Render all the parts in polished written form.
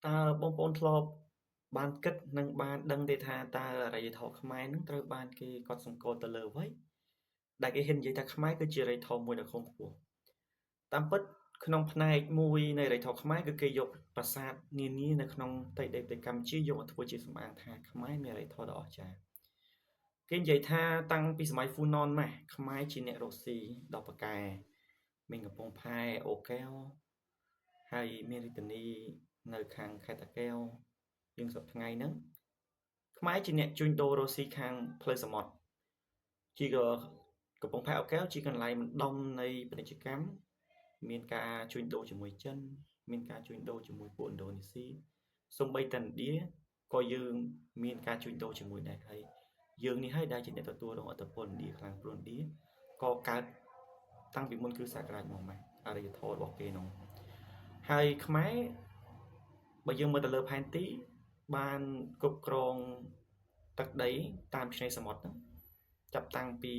តើបងប្អូនធ្លាប់បានគិតនិងបានដឹងទេថាតើអរិយធម៌ខ្មែរនឹងត្រូវបានគេកត់សម្គាល់ទៅលើអ្វីដែលគេហ៊ាននិយាយថាខ្មែរគឺជាអរិយធម៌មួយដ៏ខ្ពង់ខ្ពស់តាមពិតក្នុងផ្នែកមួយនៃអរិយធម៌ខ្មែរគឺគេយកប្រាសាទនានានៅក្នុងផ្ទៃដីប្រទេសកម្ពុជាយកមកធ្វើជាសម្អាងថាខ្មែរមានអរិយធម៌ដ៏អស្ចារ្យគេនិយាយថាតាំងពីសម័យហ្វូណនមកខ្មែរជាអ្នករកស៊ីដ៏ប៉ាកែមានកំពង់ផែអូរកែវហើយមានរាជធានីនៅខាងខេត្តតាកែវយើងសពថ្ងៃហ្នឹងខ្មែរជាអ្នកជួញដូររកស៊ីខាងផ្លូវសមុទ្រជាកំពង់ផែអូរកែវជាកន្លែងបណ្ដុំនៃពាណិជ្ជកម្មមានការជួញដូរជាមួយចិនមានការជួញដូរជាមួយពួកឥណ្ឌូនេស៊ីសូម្បីតែឥណ្ឌាក៏យើងមានការជួញដូរជាមួយដែរហើយយើងនេះហើយដែលជាអ្នកទទួលរងឥទ្ធិពលឥណ្ឌាខ្លាំងព្រោះឥណ្ឌាក៏កើតតាំងពីមុនគ្រិស្តសករាជមកម៉េចអរិយធម៌របស់គេនោះហើយខ្មែរបើយើងមើលទៅលើផែនទីបានគ្រប់គ្រងទឹកដីតាមឆ្នេរសមុទ្រហ្នឹងចាប់តាំងពី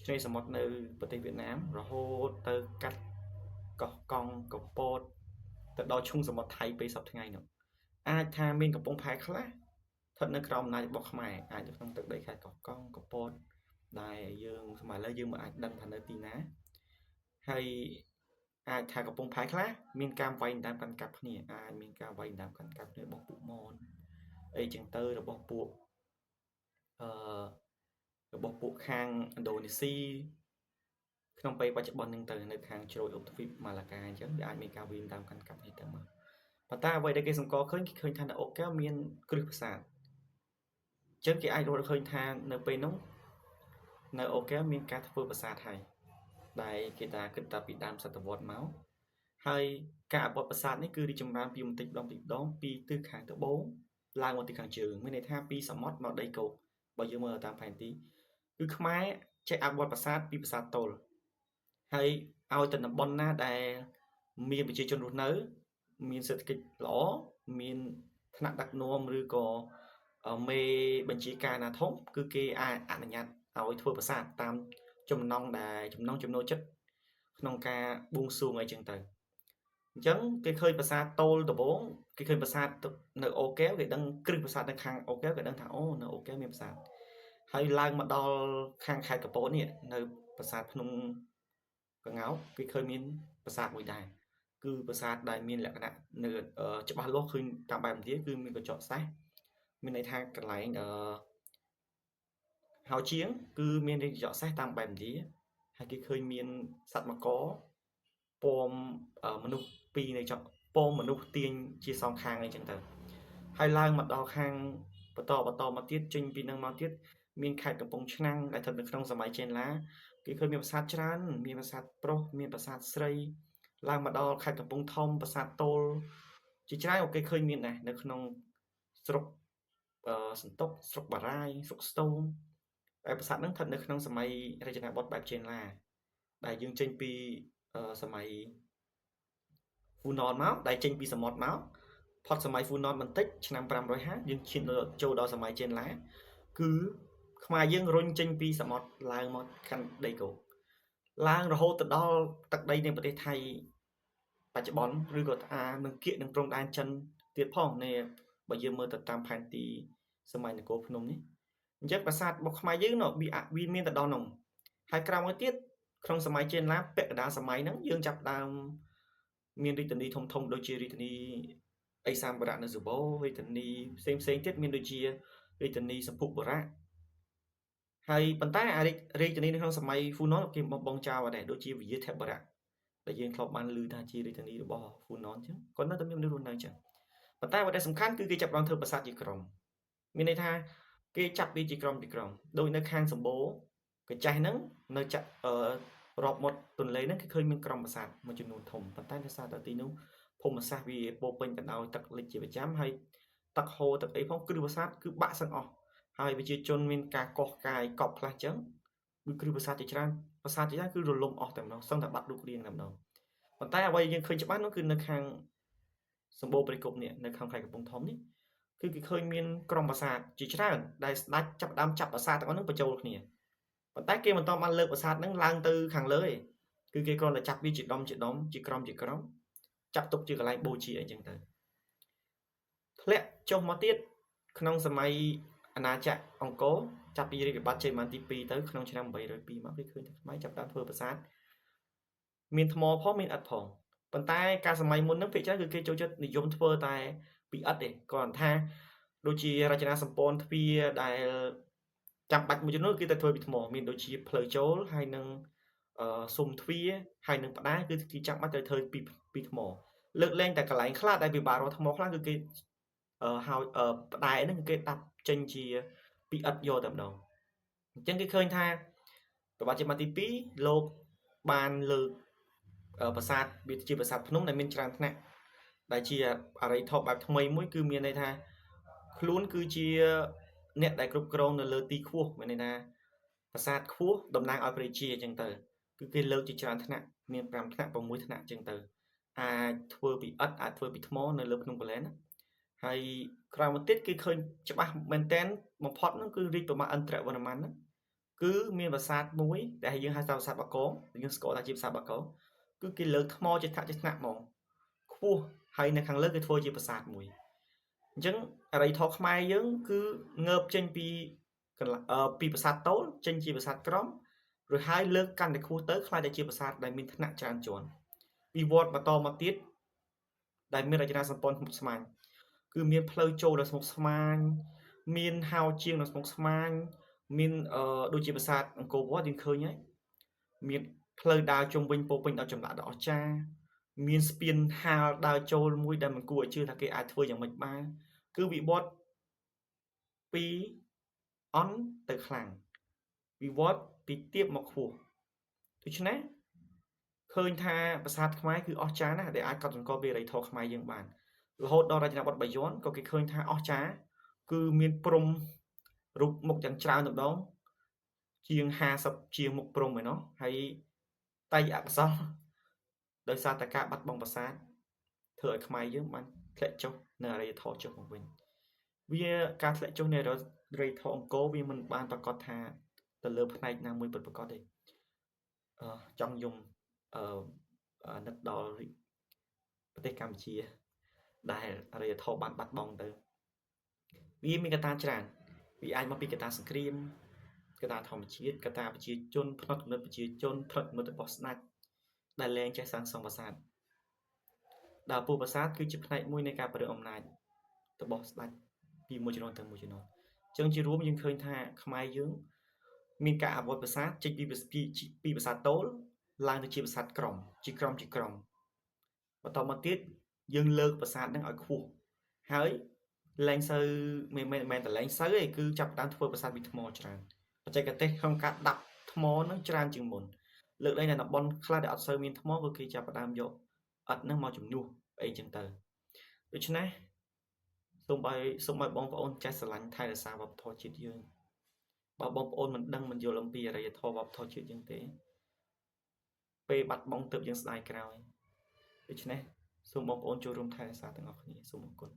ឆ្នេរសមុទ្រនៅប្រទេសវៀតណាមរហូតទៅកាត់កោះកុងកំពតទៅដល់ឈូងសមុទ្រថៃពេលសប្តាហ៍ថ្ងៃនោះអាចថាមានកំពង់ផែខ្លះស្ថិតនៅក្រោមអំណាចរបស់ខ្មែរអាចនៅក្នុងទឹកដីខេត្តកោះកុងកំពតដែលយើងស្មើឥឡូវយើងមិនអាចដឹងថានៅទីណាហើយអាចថាកំពង់ផែខ្លះមានការវាយដណ្ដើមកាន់កាប់គ្នាអាចមានការវាយដណ្ដើមកាន់កាប់គ្នារបស់ពួកមនអីចឹងទៅរបស់ពួកអឺរបស់ពួកខាងឥណ្ឌូនេស៊ីក្នុងពេលបច្ចុប្បន្នហ្នឹងទៅនៅខាងជ្រោយអ៊ុបទ្វីបម៉ាឡាកាអញ្ចឹងវាអាចមានការវាយដណ្ដើមកាន់កាប់នេះទៅមកប៉ុន្តែអ្វីដែលគេសម្គាល់ឃើញគេឃើញថានៅអូរកែវមានគ្រឹះប្រាសាទអញ្ចឹងគេអាចរកឃើញថានៅពេលនោះនៅអូរកែវមានការធ្វើប្រាសាទហើយដែលគេថាគិតតាពីដើមសតវត្សមកហើយការអភិវឌ្ឍប្រាសាទនេះគឺរីកចម្រើនពីបន្តិចម្ដងពីទិសខាងត្បូងឡើងមកទិសខាងជើងមានន័យថាពីសមុទ្រមកដីគោកបើយើងមើលតាមផែនទីគឺខ្មែរចេះអភិវឌ្ឍប្រាសាទពីប្រាសាទទោលហើយឲ្យទៅតំបន់ណាដែលមានប្រជាជនរស់នៅមានសេដ្ឋកិច្ចល្អមានឋានៈដឹកនាំឬក៏មេបញ្ជាការណាធំគឺគេអាចអនុញ្ញាតឲ្យធ្វើប្រាសាទតាមចំណង់ចំណូលចិត្តក្នុងការបួងសួងអីចឹងទៅអញ្ចឹងគេឃើញប្រាសាទតូលដំបងគេឃើញប្រាសាទនៅអូរកែវគេដឹងគ្រឹះប្រាសាទនៅខាងអូរកែវគេដឹងថាអូនៅអូរកែវមានប្រាសាទហើយឡើងមកដល់ខាងខេត្តកំពតនេះនៅប្រាសាទភ្នំក្ងោកគេឃើញមានប្រាសាទមួយដែរគឺប្រាសាទដែលមានលក្ខណៈនៅច្បាស់លាស់ឃើញតាមបែបឥណ្ឌាគឺមានកញ្ចក់សេះមានន័យថាកន្លែងហោជាងគឺមានកញ្ចក់សេះតាមបែបឥណ្ឌាហើយគេឃើញមានសត្វមកពំមនុស្សពីរនៅចុះពំមនុស្សទាញជាសងខាងអីចឹងទៅហើយឡើងមកដល់ខាងបន្តមកទៀតចេញពីនឹងមកទៀតមានខេត្តកំពង់ឆ្នាំងដែលស្ថិតនៅក្នុងសម័យចេនឡាគេឃើញមានប្រាសាទច្រើនមានប្រាសាទប្រុសមានប្រាសាទស្រីឡើងមកដល់ខេត្តកំពង់ធំប្រាសាទទោលជាច្រើនគេឃើញមានដែរនៅក្នុងស្រុកសន្ទុកស្រុកបារាយស្រុកស្ទូងហើយប្រាសាទហ្នឹងស្ថិតនៅក្នុងសម័យរចនាបថបែបចេនឡាដែលយើងចេញពីសម័យហ្វូណនមកដែលចេញពីសមុទ្រមកផុតសម័យហ្វូណនបន្តិចឆ្នាំ550យើងឈានចូលដល់សម័យចេនឡាគឺខ្មែរយើងរុញចេញពីសមុទ្រឡើងមកកាន់ដីគោកឡើងរហូតទៅដល់ទឹកដីនៃប្រទេសថៃបច្ចុប្បន្នឬក៏នឹងគៀកនឹងព្រំដែនចិនទៀតផងនេះបើយើងមើលទៅតាមផែនទីសម័យនគរភ្នំនេះអញ្ចឹងប្រាសាទរបស់ខ្មែរយើងវាមានទៅដល់នោះហើយក្រោយមកទៀតក្នុងសម័យចេនឡាពាក់កណ្ដាលសម័យហ្នឹងយើងចាប់ដើមមានរាជធានីធំៗដូចជារាជធានីអេសានបុរៈនៅសបោរាជធានីផ្សេងទៀតមានដូចជារាជធានីសម្ពុបុរៈហើយប៉ុន្តែរាជធានីនៅក្នុងសម័យហ្វូណនគេបងចោលអត់ដែរដូចជាវិយាធិបរៈដែលយើងធ្លាប់បានឮថាជារាជធានីរបស់ហ្វូណនអញ្ចឹងគាត់នៅតែមានមនុស្សរស់នៅអញ្ចឹងប៉ុន្តែអ្វីដែលសំខាន់គឺគេចាប់បានធ្វើប្រាសាទជាក្រុមមានន័យថាគេចាប់វាជាក្រុមដូចនៅខាងសម្បូរកញ្ចេះហ្នឹងនៅចាក់រាប់មាត់ទន្លេហ្នឹងគេឃើញមានក្រុមប្រាសាទមួយចំនួនធំប៉ុន្តែដោយសារតែទីនោះភូមិសាស្ត្រវាពោពេញទៅដោយទឹកលិចជាប្រចាំហើយទឹកហូរទឹកអីផងគ្រឹះប្រាសាទគឺបាក់សឹងអស់ហើយប្រជាជនមានការកោះកាយកប់ខ្លះអញ្ចឹងគឺគ្រឹះប្រាសាទជាច្រើនគឺរលំអស់តែម្ដងសឹងតែបាត់រូបរាងតែម្ដងប៉ុន្តែអ្វីយើងឃើញច្បាស់នោះគឺនៅខាងសម្បូរព្រៃគុកនេះនៅខាងខេត្តកំពង់ធំនេះគឺគេឃើញមានក្រុមប្រាសាទជាច្រើនដែលស្ដេចចាប់ផ្ដើមចាប់ប្រាសាទទាំងអស់នោះបញ្ចូលគ្នាប៉ុន្តែគេមិនតបានលើកប្រាសាទហ្នឹងឡើងទៅខាងលើទេគឺគេគ្រាន់តែចាប់វាជាដុំជាក្រុមចាប់ទុកជាកន្លែងបូជាអីចឹងទៅ ធ្លាក់ចុះមកទៀតក្នុងសម័យអាណាចក្រអង្គរចាប់ពីរាជវិបត្តិជ័យវរ្ម័នទី2ទៅក្នុងឆ្នាំ802មកគេឃើញថាខ្មែរចាប់ផ្ដើមធ្វើប្រាសាទមានថ្មផងមានឥដ្ឋផងប៉ុន្តែការសម័យមុនហ្នឹងភាគច្រើនគឺគេចូលចិត្តនិយមធ្វើតែពីឥដ្ឋទេគាត់ថាដូចជារចនាសម្ព័ន្ធទ្វារដែលចាំបាច់មួយចំនួនគឺតែធ្វើពីថ្មមានដូចជាផ្លូវចូលហើយនឹងស៊ុំទ្វារហើយនឹងផ្ដាគឺចាំបាច់ត្រូវធ្វើពីថ្មលើកលែងតែកន្លែងខ្លះដែលពិបាករកថ្មខ្លះគឺគេហើយផ្ដែហ្នឹងគេដាប់ចេញជាពីឥដ្ឋយកតែម្ដងអញ្ចឹងគេឃើញថាប្រវត្តិជាទី2លោកបានលើកប្រាសាទវាជាប្រាសាទភ្នំដែលមានច្រើនថ្នាក់ដែលជាអរិយធម៌បែបថ្មីមួយគឺមានន័យថាខ្លួនគឺជាអ្នកដែលគ្រប់គ្រងនៅលើទីខ្ពស់មានន័យថាប្រាសាទខ្ពស់តំណាងឲ្យព្រះជាអញ្ចឹងទៅគឺគេលើកជាច្រើនថ្នាក់មាន5ថ្នាក់6ថ្នាក់អញ្ចឹងទៅអាចធ្វើពីឥដ្ឋអាចធ្វើពីថ្មនៅលើភ្នំកលែនណាហើយក្រោយមកទៀតគេឃើញច្បាស់មែនតែនបំផុតហ្នឹងគឺរាជប្រមាឥន្ទ្រវរ្ម័នហ្នឹងគឺមានប្រាសាទមួយដែលយើងហៅថាប្រាសាទបាគងយើងស្គាល់ថាជាប្រាសាទបាគងគឺគេលើកថ្មជាថ្នាក់ហ្មងខ្ពស់ហើយនៅខាងលើគេធ្វើជាប្រាសាទមួយអញ្ចឹងអរិយធម៌ខ្មែរយើងគឺងើបចេញពីប្រាសាទតូលចេញជាប្រាសាទក្រមrồi ហើយលើកកាន់តែខ្ពស់ទៅខ្លាចតែជាប្រាសាទដែលមានថ្នាក់ច្រើនជាន់ពីវត្តបន្តមកទៀតដែលមានរចនាសម្ព័ន្ធស្មុគស្មាញគឺមានផ្លូវចូលដ៏ស្មុគស្មាញមានហោជាងដ៏ស្មុគស្មាញមានដូចជាប្រាសាទអង្គរវត្តយើងឃើញហើយមានផ្លូវដើរជុំវិញពោពេញដោយចម្លាក់ដ៏អស្ចារ្យមានស្ពានហាលដើរចូលមួយដែលមិនគួរឲ្យជឿថាគេអាចធ្វើយ៉ាងម៉េចបានគឺវិវត្តពីអន់ទៅខ្លាំងវិវត្តពីទាបមកខ្ពស់ដូច្នេះឃើញថាប្រាសាទខ្មែរគឺអស្ចារ្យណាស់ដែលអាចកត់សម្គាល់ពីអរិយធម៌ខ្មែរយើងបានរហូតដល់រចនាបថបាយ័នក៏គេឃើញថាអស្ចារ្យគឺមានព្រំរូបមុខយ៉ាងច្រើនម្ដងជាង50ជាងមុខព្រំឯណោះហើយតែអក្សរដោយសារតែការបាត់បង់ប្រាសាទធ្វើឲ្យខ្មែរយើងបានធ្លាក់ចុះនៅអរិយធម៌ចុះមកវិញវាការធ្លាក់ចុះនៃអរិយធម៌អង្គរវាមិនបានប្រកាសថាទៅលើផ្នែកណាមួយពិតប្រាកដទេចង់យំនឹកដល់ប្រទេសកម្ពុជាដែលអរិយធម៌បានបាត់បង់ទៅវាមានកត្តាច្រើនវាអាចមកពីកត្តាសង្គ្រាមកត្តាធម្មជាតិកត្តាប្រជាជនផ្នត់គំនិតប្រជាជនផ្នត់គំនិតរបស់ស្ដេចដែលលែងចេះសាងសង់ប្រាសាទដែលពូប្រាសាទគឺជាផ្នែកមួយនៃការប្រឹងអំណាចរបស់ស្ដេចពីមួយជំនាន់ទៅមួយជំនាន់អញ្ចឹងជារួមយើងឃើញថាខ្មែរយើងមានការអភិវឌ្ឍប្រាសាទចេញពីប្រាសាទតូលឡើងទៅជាប្រាសាទក្រមជាក្រមបន្តមកទៀតយើងលើកប្រាសាទហ្នឹងឲ្យខ្ពស់ហើយលែងសូវមិនតែលែងសូវទេគឺចាប់ផ្ដើមធ្វើប្រាសាទពីថ្មច្រើនបច្ចេកទេសក្នុងការដាក់ថ្មហ្នឹងច្រើនជាងមុនលើកលែងតែតំបន់ខ្លះដែលអត់សូវមានថ្មក៏គេចាប់ផ្ដើមយកឥដ្ឋហ្នឹងមកជំនួសអីចឹងទៅដូច្នេះសូមឲ្យបងប្អូនចេះស្រឡាញ់ថែរក្សាវប្បធម៌ជាតិយើងបើបងប្អូនមិនដឹងមិនយល់អំពីអរិយធម៌វប្បធម៌ជាតិយើងទេពេលបាត់បង់ទើបយើងស្ដាយក្រោយដូច្នេះសូមបងប្អូនចូលរួមថែរក្សាទាំងអស់គ្នាសូមអរគុណ